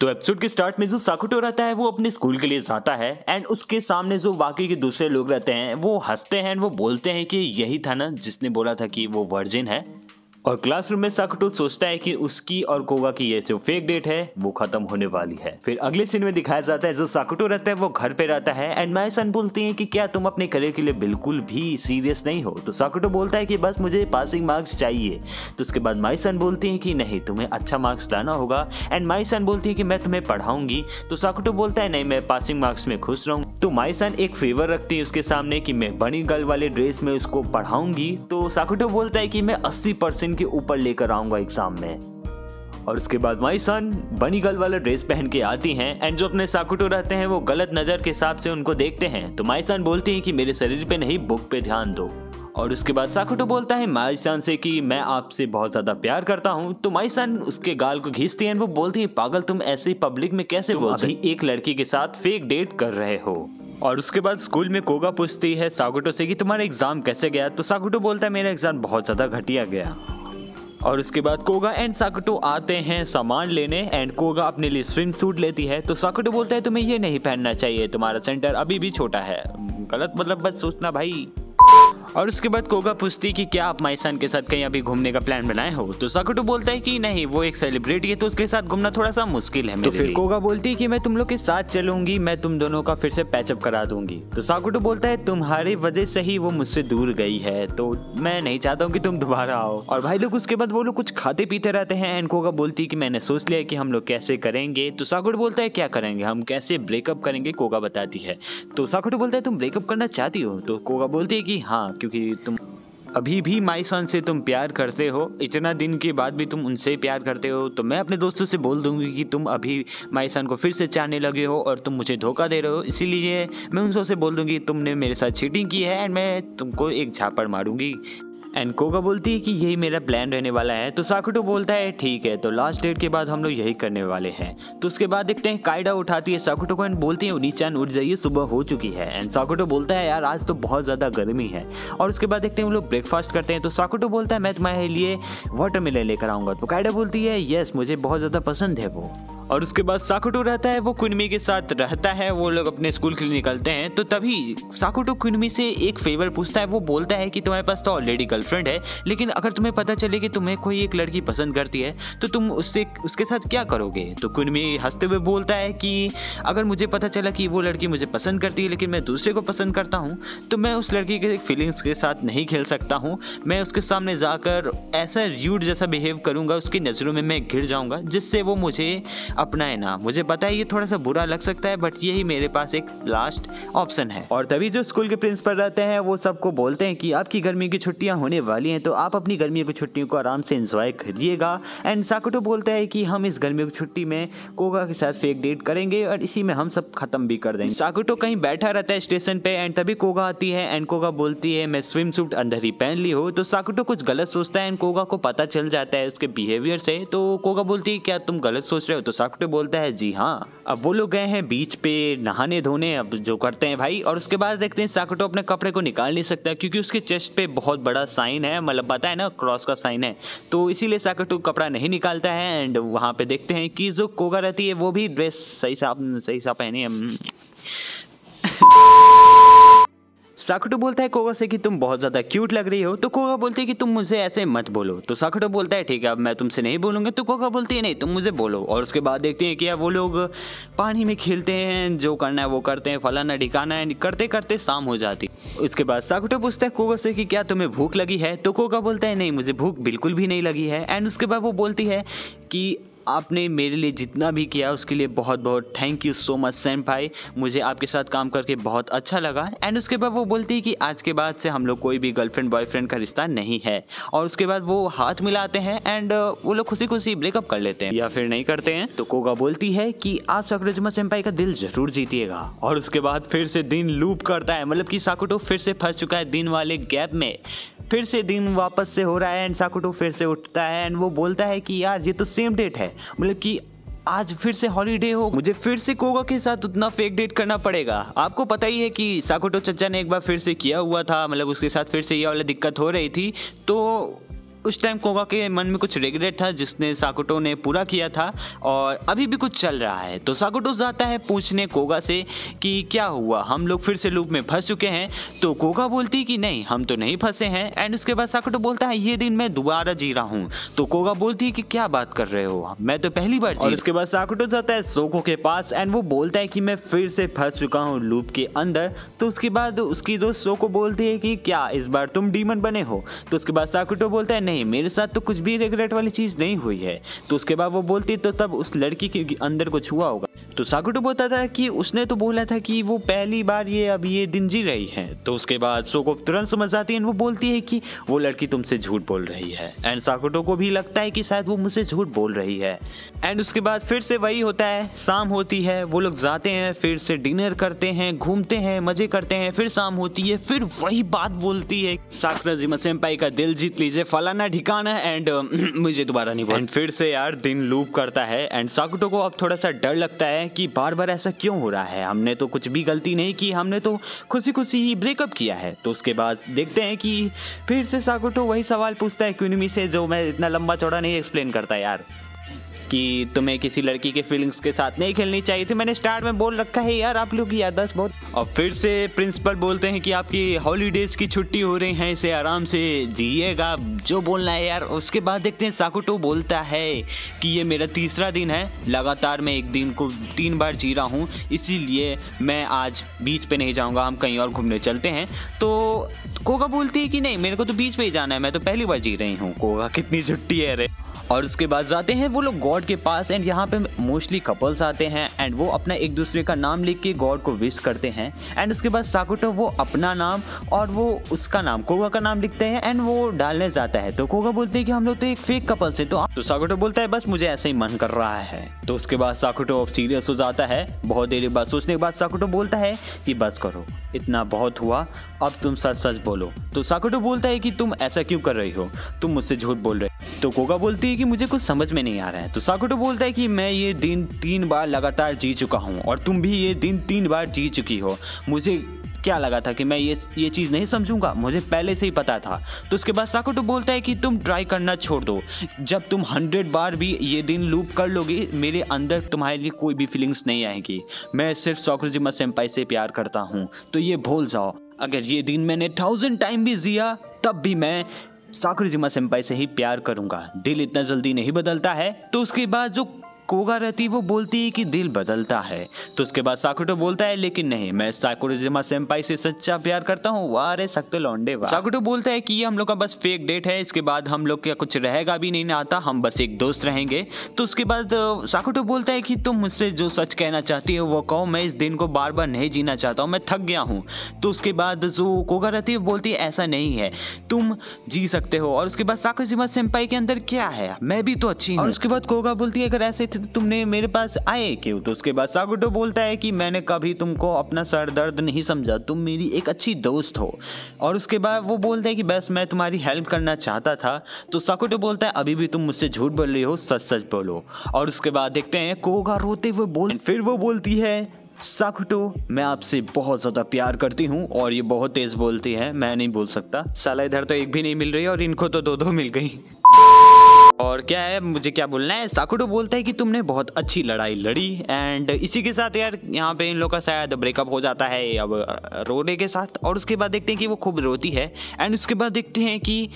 तो एपिसोड के स्टार्ट में जो साकुटो रहता है वो अपने स्कूल के लिए जाता है एंड उसके सामने जो बाकी के दूसरे लोग रहते हैं वो हंसते हैं एंड वो बोलते हैं कि यही था ना जिसने बोला था कि वो वर्जिन है। और क्लासरूम में साकुटो सोचता है कि उसकी और कोगा की ये जो फेक डेट है वो खत्म होने वाली है। फिर अगले सीन में दिखाया जाता है जो साकुटो रहता है वो घर पे रहता है एंड माई-सन बोलती है कि क्या तुम अपने करियर के लिए बिल्कुल भी सीरियस नहीं हो। तो साकुटो बोलता है कि बस मुझे पासिंग मार्क्स चाहिए। तो उसके बाद माई-सन बोलती है कि नहीं, तुम्हें अच्छा मार्क्स लाना होगा एंड माई-सन बोलती है कि मैं तुम्हें पढ़ाऊंगी। तो साकुटो बोलता है नहीं, मैं पासिंग मार्क्स में खुश रहूँ। तो माई-सन एक फेवर रखती है उसके सामने कि मैं बनी गर्ल वाले ड्रेस में उसको पढ़ाऊंगी। तो साकुटो बोलता है कि मैं 80% के ऊपर लेकर आऊंगा एग्जाम में। और उसके बाद माई-सन बनी गर्ल वाला ड्रेस पहन के आती हैं एंड जो अपने साकुटो रहते हैं वो गलत नजर के हिसाब से उनको देखते हैं। तो माई-सन बोलती है कि मेरे शरीर पे नहीं बुक पे ध्यान दो। और उसके बाद साकुटो बोलता है माई-सन से कि मैं आपसे बहुत ज्यादा प्यार करता हूँ। तो माई-सन उसके गाल को घींचती है, वो बोलती है पागल, तुम ऐसे पब्लिक में कैसे बोल सकते हो, एक लड़की के साथ फेक डेट कर रहे हो। और उसके बाद स्कूल में कोगा पूछती है साकुटो से कि तुम्हारा एग्जाम कैसे गया। तो साकुटो बोलता है मेरा एग्जाम बहुत ज्यादा घटिया गया। और उसके बाद कोगा एंड साकुटो आते हैं सामान लेने एंड कोगा अपने लिए स्विम सूट लेती है। तो साकुटो बोलता है तुम्हें ये नहीं पहनना चाहिए, तुम्हारा सेंटर अभी भी छोटा है। गलत मतलब मत सोचना भाई। और उसके बाद कोगा पूछती कि क्या आप माई-सन के साथ कहीं अभी घूमने का प्लान बनाए हो। तो साकुटो बोलता है कि नहीं, वो एक सेलिब्रिटी है तो उसके साथ घूमना थोड़ा सा मुश्किल है मेरे लिए। तो फिर कोगा बोलती है कि मैं तुम लोग के साथ चलूंगी, मैं तुम दोनों का फिर से पैचअप करा दूंगी। तो साकुटो बोलता है तुम्हारी वजह से ही वो मुझसे दूर गई है, तो मैं नहीं चाहता हूँ कि तुम दोबारा आओ। और भाई लोग उसके बाद वो लोग कुछ खाते पीते रहते हैं एंड कोगा बोलती है कि मैंने सोच लिया कि हम लोग कैसे करेंगे। तो साकुटो बोलता है क्या करेंगे, हम कैसे ब्रेकअप करेंगे, कोगा बताती है। तो साकुटो बोलता है तुम ब्रेकअप करना चाहती हो। तो कोगा बोलती है कि हाँ, क्योंकि तुम अभी भी माई-सन से तुम प्यार करते हो, इतना दिन के बाद भी तुम उनसे प्यार करते हो। तो मैं अपने दोस्तों से बोल दूंगी कि तुम अभी माई-सन को फिर से चाहने लगे हो और तुम मुझे धोखा दे रहे हो, इसीलिए मैं उन से बोल दूंगी तुमने मेरे साथ चीटिंग की है एंड मैं तुमको एक झापड़ मारूंगी। एंड कोगा बोलती है कि यही मेरा प्लान रहने वाला है। तो साकुटो बोलता है ठीक है, तो लास्ट डेट के बाद हम लोग यही करने वाले हैं। तो उसके बाद देखते हैं काइडा उठाती है साकुटो को एंड बोलती है उनी-चान उठ जाइए, सुबह हो चुकी है। एंड साकुटो बोलता है यार आज तो बहुत ज़्यादा गर्मी है। और उसके बाद देखते हैं वो लोग ब्रेकफास्ट करते हैं। तो साकुटो बोलता है मैं तुम्हारे लिए वाटरमेलन लेकर आऊँगा। तो काइडा बोलती है यस, मुझे बहुत ज़्यादा पसंद है वो। और उसके बाद साकुटो रहता है वो कुनमी के साथ रहता है, वो लोग अपने स्कूल के लिए निकलते हैं। तो तभी साकुटो कुनमी से एक फेवर पूछता है, वो बोलता है कि तुम्हारे पास तो ऑलरेडी गर्लफ्रेंड है, लेकिन अगर तुम्हें पता चले कि तुम्हें कोई एक लड़की पसंद करती है तो तुम उसके साथ क्या करोगे। तो कुनमी हंसते हुए बोलता है कि अगर मुझे पता चला कि वो लड़की मुझे पसंद करती है लेकिन मैं दूसरे को पसंद करता हूँ तो मैं उस लड़की के फीलिंग्स के साथ नहीं खेल सकता हूँ। मैं उसके सामने जाकर ऐसा र्यूड जैसा बिहेव करूँगा, उसकी नज़रों में मैं गिर जाऊँगा जिससे वो मुझे अपनाए ना। मुझे पता है ये थोड़ा सा बुरा लग सकता है बट यही मेरे पास एक लास्ट ऑप्शन है। और तभी जो स्कूल के प्रिंसिपल रहते हैं वो सबको बोलते हैं कि आपकी गर्मी की छुट्टियां होने वाली हैं, तो आप अपनी गर्मियों की छुट्टियों को आराम से एंजॉय करिएगा। एंड साकुटो बोलता है कि हम इस गर्मियों की छुट्टी में कोगा के साथ फेक डेट करेंगे और इसी में हम सब खत्म भी कर देंगे। साकुटो कहीं बैठा रहता है स्टेशन पे एंड तभी कोगा आती है एंड कोगा बोलती है मैं स्विम सूट अंदर ही पहन ली हो। तो साकुटो कुछ गलत सोचता है एंड कोगा को पता चल जाता है उसके बिहेवियर से। तो कोगा बोलती है क्या तुम गलत सोच रहे हो। तो साकुटो बोलता है जी हाँ। अब वो लोग गए हैं बीच पे नहाने धोने, अब जो करते हैं भाई। और उसके बाद देखते हैं साकुटो अपने कपड़े को निकाल नहीं सकता क्योंकि उसके चेस्ट पे बहुत बड़ा साइन है, मतलब पता है ना क्रॉस का साइन है, तो इसीलिए साकुटो कपड़ा नहीं निकालता है। एंड वहाँ पे देखते हैं कि जो कोगा रहती है वो भी ड्रेस सही सा पहनी है। साकुटो बोलता है कोगा से कि तुम बहुत ज़्यादा क्यूट लग रही हो। तो कोगा बोलती है कि तुम मुझे ऐसे मत बोलो। तो साकुटो बोलता है ठीक है, अब मैं तुमसे नहीं बोलूँगा। तो कोगा बोलती है नहीं, तुम मुझे बोलो। और उसके बाद देखते हैं कि वो लोग पानी में खेलते हैं, जो करना है वो करते हैं, फलाना ढिकाना है, करते करते शाम हो जाती। उसके बाद साकुटो पूछता है कोगा से कि क्या तुम्हें भूख लगी है। तो कोगा बोलता है नहीं, मुझे भूख बिल्कुल भी नहीं लगी है। एंड उसके बाद वो बोलती है कि आपने मेरे लिए जितना भी किया उसके लिए बहुत बहुत थैंक यू सो मच सेनपाई, मुझे आपके साथ काम करके बहुत अच्छा लगा। एंड उसके बाद वो बोलती है कि आज के बाद से हम लोग कोई भी गर्लफ्रेंड बॉयफ्रेंड का रिश्ता नहीं है। और उसके बाद वो हाथ मिलाते हैं एंड वो लोग खुशी खुशी ब्रेकअप कर लेते हैं या फिर नहीं करते हैं। तो कोगा बोलती है कि आप साकुराजुमा सेनपाई का दिल जरूर जीतिएगा। और उसके बाद फिर से दिन लूप करता है, मतलब कि साकुटो फिर से फंस चुका है दिन वाले गैप में, फिर से दिन वापस से हो रहा है एंड साकुटो फिर से उठता है एंड वो बोलता है कि यार ये तो सेम डेट है, मतलब कि आज फिर से हॉलीडे हो, मुझे फिर से कोगा के साथ उतना फेक डेट करना पड़ेगा। आपको पता ही है कि साकुटो चचा ने एक बार फिर से किया हुआ था, मतलब उसके साथ फिर से ये वाली दिक्कत हो रही थी। तो उस टाइम कोगा के मन में कुछ रिग्रेट था जिसने साकुटो ने पूरा किया था और अभी भी कुछ चल रहा है। तो साकुटो जाता है पूछने कोगा से कि क्या हुआ, हम लोग फिर से लूप में फंस चुके हैं। तो कोगा बोलती है कि नहीं, हम तो नहीं फंसे हैं। एंड उसके बाद साकुटो बोलता है ये दिन मैं दोबारा जी रहा हूँ। तो कोगा बोलती है कि क्या बात कर रहे हो, मैं तो पहली बार जी। और उसके बाद साकुटो जाता है सोको के पास एंड वो बोलता है कि मैं फिर से फंस चुका हूँ लूप के अंदर। तो उसके बाद उसकी दोस्त सोको बोलती है कि क्या इस बार तुम डीमन बने हो। तो उसके बाद साकुटो बोलता है नहीं, मेरे साथ तो कुछ भी रिग्रेट वाली चीज नहीं हुई है। तो उसके बाद वो बोलती है तो तब उस लड़की के अंदर कुछ हुआ होगा। तो साकुटो बोलता था कि उसने तो बोला था कि वो पहली बार ये दिन जी रही है। तो उसके बाद सोको तुरंत समझ आती है, वो बोलती है कि वो लड़की तुमसे झूठ बोल रही है। एंड साकुटो को भी लगता है कि शायद वो मुझसे झूठ बोल रही है। एंड उसके बाद फिर से वही होता है, शाम होती है, वो लोग जाते हैं, फिर से डिनर करते हैं, घूमते हैं, मजे करते हैं। फिर शाम होती है, फिर वही बात बोलती है, साकुराजिमा सेंपाई का दिल जीत लीजिए, फलाना ठिकाना। एंड मुझे दोबारा नहीं बोल। एंड फिर से यार दिन लूप करता है। एंड साकुटो को अब थोड़ा सा डर लगता है कि बार बार ऐसा क्यों हो रहा है, हमने तो कुछ भी गलती नहीं की, हमने तो खुशी खुशी ही ब्रेकअप किया है। तो उसके बाद देखते हैं कि फिर से साकुटो वही सवाल पूछता है क्यूनिमी से, जो मैं इतना लंबा चौड़ा नहीं एक्सप्लेन करता यार, कि तुम्हें किसी लड़की के फीलिंग्स के साथ नहीं खेलनी चाहिए थी। मैंने स्टार्ट में बोल रखा है यार, आप लोग की याददाश्त बहुत। और फिर से प्रिंसिपल बोलते हैं कि आपकी हॉलीडेज की छुट्टी हो रही है, इसे आराम से जिएगा, जो बोलना है यार। उसके बाद देखते हैं साकुटो बोलता है कि ये मेरा तीसरा दिन है, लगातार मैं एक दिन को 3 बार जी रहा हूँ, इसीलिए मैं आज बीच पे नहीं जाऊँगा, हम कहीं और घूमने चलते हैं। तो कोगा बोलती है कि नहीं, मेरे को तो बीच पे ही जाना है, मैं तो पहली बार जी रही हूँ। कोगा कितनी छुट्टी है रे। और उसके बाद जाते हैं वो लोग गॉड के पास। एंड यहाँ पे मोस्टली कपल्स आते हैं एंड वो अपना एक दूसरे का नाम लिख के गॉड को विश करते हैं। एंड उसके बाद साकुटो वो अपना नाम और वो उसका नाम, कोगा का नाम लिखते हैं एंड वो डालने जाता है। तो कोगा बोलते हैं कि हम लोग तो एक फेक कपल से। तो साकुटो बोलता है बस मुझे ऐसे ही मन कर रहा है। तो उसके बाद साकुटो अब सीरियस हो जाता है। बहुत देर बाद सोचने के बाद साकुटो बोलता है कि बस करो, इतना बहुत हुआ, अब तुम सच सच बोलो। तो साकुटो बोलता है कि तुम ऐसा क्यों कर रही हो, तुम मुझसे झूठ बोल रहे हो। तो कोगा बोलती है कि मुझे कुछ समझ में नहीं आ रहा है। तो साकुटो बोलता है कि मैं ये दिन 3 बार लगातार जी चुका हूँ और तुम भी ये दिन 3 बार जी चुकी हो। मुझे क्या लगा था कि मैं ये चीज़ नहीं समझूंगा, मुझे पहले से ही पता था। तो उसके बाद साकुटो बोलता है कि तुम ट्राई करना छोड़ दो, जब तुम 100 बार भी ये दिन लूप कर लोगे, मेरे अंदर तुम्हारे लिए कोई भी फीलिंग्स नहीं आएगी। मैं सिर्फ साकुराजिमा सेंपाई से प्यार करता हूँ, तो ये भूल जाओ। अगर ये दिन मैंने 1000 टाइम भी जिया, तब भी मैं साकुराजिमा सेंपाई से ही प्यार करूंगा। दिल इतना जल्दी नहीं बदलता है। तो उसके बाद जो कोगा रहती वो बोलती है कि दिल बदलता है। तो उसके बाद साकुटो बोलता है लेकिन नहीं, मैं साकुराजिमा सेंपाई से सच्चा प्यार करता हूँ। वाह रे सकते लौंडे वाह। साकुटो बोलता है कि ये हम लोग का बस फेक डेट है, इसके बाद हम लोग का कुछ रहेगा भी नहीं आता, हम बस एक दोस्त रहेंगे। तो उसके बाद साकुटो बोलता है कि तुम मुझसे जो सच कहना चाहती है वो कहो, मैं इस दिन को बार बार नहीं जीना चाहता हूँ, मैं थक गया हूँ। तो उसके बाद जो कोगा रहती है बोलती है ऐसा नहीं है, तुम जी सकते हो। और उसके बाद साकुराजिमा सेंपाई के अंदर क्या है, मैं भी तो अच्छी हूँ। और उसके बाद कोगा बोलती है अगर ऐसे थे तो तुमने मेरे पास आए क्यों। तो उसके बाद साकुटो बोलता है कि मैंने कभी तुमको अपना सर दर्द नहीं समझा, तुम मेरी एक अच्छी दोस्त हो। और उसके बाद वो बोलता है कि बस मैं तुम्हारी हेल्प करना चाहता था। तो साकुटो बोलता है अभी भी तुम मुझसे झूठ बोल रही हो, सच सच बोलो। और उसके बाद देखते हैं कोगा रोते हुए फिर वो बोलती है साकुटो मैं आपसे बहुत ज़्यादा प्यार करती हूँ। और ये बहुत तेज़ बोलती है, मैं नहीं बोल सकता, साला इधर तो एक भी नहीं मिल रही और इनको तो 2-2 मिल गई। और क्या है, मुझे क्या बोलना है। साकुटो बोलता है कि तुमने बहुत अच्छी लड़ाई लड़ी। एंड इसी के साथ यार यहाँ पे इन लोग का शायद ब्रेकअप हो जाता है अब रोने के साथ। और उसके बाद देखते हैं कि वो खूब रोती है। एंड उसके बाद देखते हैं कि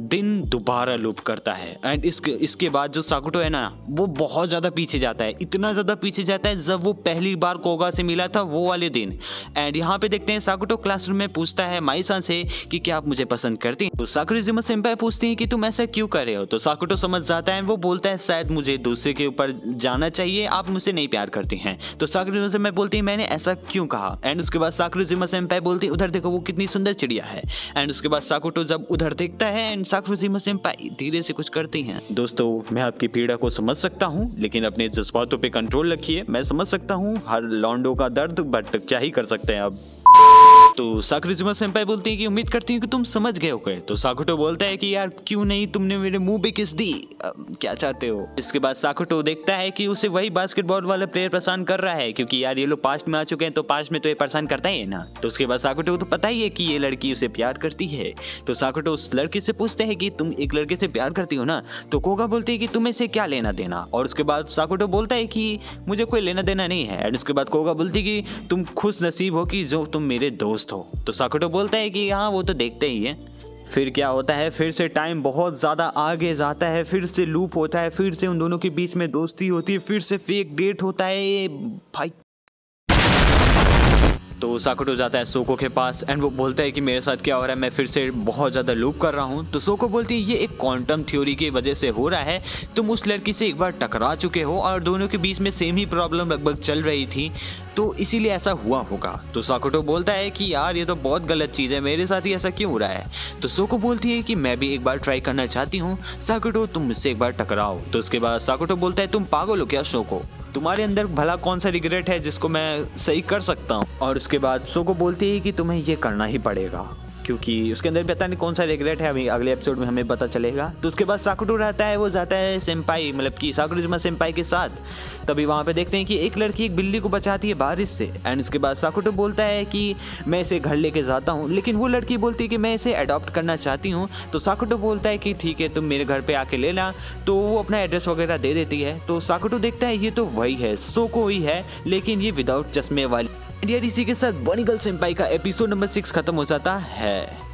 दिन दोबारा लूप करता है। एंड इसके बाद जो साकुटो है ना वो बहुत ज़्यादा पीछे जाता है, इतना ज़्यादा पीछे जाता है जब वो पहली बार कोगा से मिला था वो वाले दिन। एंड यहाँ पे देखते हैं साकुटो क्लासरूम में पूछता है माई-सान से कि क्या आप मुझे पसंद करती हैं। तो साकुराजिमा सेंपाई पूछती हैं कि तुम ऐसा क्यों कर रहे हो। तो साकुटो समझ जाता है, वो बोलता है शायद मुझे दूसरे के ऊपर जाना चाहिए, आप मुझसे नहीं प्यार करती हैं। तो साकुराजिमा सेंपाई बोलती है मैंने ऐसा क्यों कहा। एंड उसके बाद साकुराजिमा सेंपाई बोलती है उधर देखो वो कितनी सुंदर चिड़िया है। एंड उसके बाद साकुटो जब उधर देखता है साकुराजिमा सेंपाई धीरे से कुछ करती हैं। दोस्तों मैं आपकी पीड़ा को समझ सकता हूँ, लेकिन अपने जज्बातों पे कंट्रोल रखिए। मैं समझ सकता हूँ हर लौंडों का दर्द, बट क्या ही कर सकते हैं अब। तो साकुराजुमा सेंपाई बोलती है कि उम्मीद करती हूँ कि तुम समझ गए होगे। तो साकुटो बोलता है कि यार क्यों नहीं, तुमने मेरे मुंह पे किस दी, क्या चाहते हो। इसके बाद साकुटो देखता है कि उसे वही बास्केटबॉल वाला प्लेयर परेशान कर रहा है, क्योंकि यार ये लोग पास्ट में आ चुके हैं तो पास्ट में तो ये परेशान करता ही है ना। तो उसके बाद साकुटो को तो पता ही है कि ये लड़की उसे प्यार करती है। तो साकुटो उस लड़की से पूछते हैं कि तुम एक लड़के से प्यार करती हो ना। तो कोगा बोलती है कि तुम्हें से क्या लेना देना। और उसके बाद साकुटो बोलता है कि मुझे कोई लेना देना नहीं है। एंड उसके बाद कोगा बोलती है कि तुम खुश नसीब हो कि जो तुम मेरे दोस्त हो। तो साकुटो बोलता है कि हाँ वो तो देखते ही है। फिर क्या होता है, फिर से टाइम बहुत ज़्यादा आगे जाता है, फिर से लूप होता है, फिर से उन दोनों के बीच में दोस्ती होती है, फिर से फेक डेट होता है भाई। तो साकुटो जाता है सोको के पास एंड वो बोलता है कि मेरे साथ क्या हो रहा है, मैं फिर से बहुत ज़्यादा लूप कर रहा हूँ। तो सोको बोलती है ये एक क्वांटम थ्योरी की वजह से हो रहा है, तुम उस लड़की से एक बार टकरा चुके हो और दोनों के बीच में सेम ही प्रॉब्लम लगभग चल रही थी, तो इसीलिए ऐसा हुआ होगा। तो साकुटो बोलता है कि यार ये तो बहुत गलत चीज़ है, मेरे साथ ही ऐसा क्यों हो रहा है। तो सोको बोलती है कि मैं भी एक बार ट्राई करना चाहती हूँ, साकुटो तुम मुझसे एक बार टकराओ। तो उसके बाद साकुटो बोलता है तुम पागल हो क्या सोको, तुम्हारे अंदर भला कौन सा रिग्रेट है जिसको मैं सही कर सकता हूँ। और उसके बाद सोको बोलती है कि तुम्हें ये करना ही पड़ेगा, क्योंकि उसके अंदर पता नहीं कौन सा रिग्रेट है, अभी अगले एपिसोड में हमें पता चलेगा। तो उसके बाद साकुटो रहता है, वो जाता है सेंपाई मतलब कि साकुराजुमा सेंपाई के साथ। तभी वहाँ पे देखते हैं कि एक लड़की एक बिल्ली को बचाती है बारिश से। एंड उसके बाद साकुटो बोलता है कि मैं इसे घर लेके जाता हूँ, लेकिन वो लड़की बोलती है कि मैं इसे अडॉप्ट करना चाहती हूँ। तो साकुटो बोलता है कि ठीक है तुम मेरे घर पे आके ले ला। तो वो अपना एड्रेस वगैरह दे देती है। तो साकुटो देखता है ये तो वही है, सोको ही है, लेकिन ये विदाउट चश्मे वाली। यार इसी के साथ बनी गर्ल सेंपाई का एपिसोड नंबर 6 खत्म हो जाता है।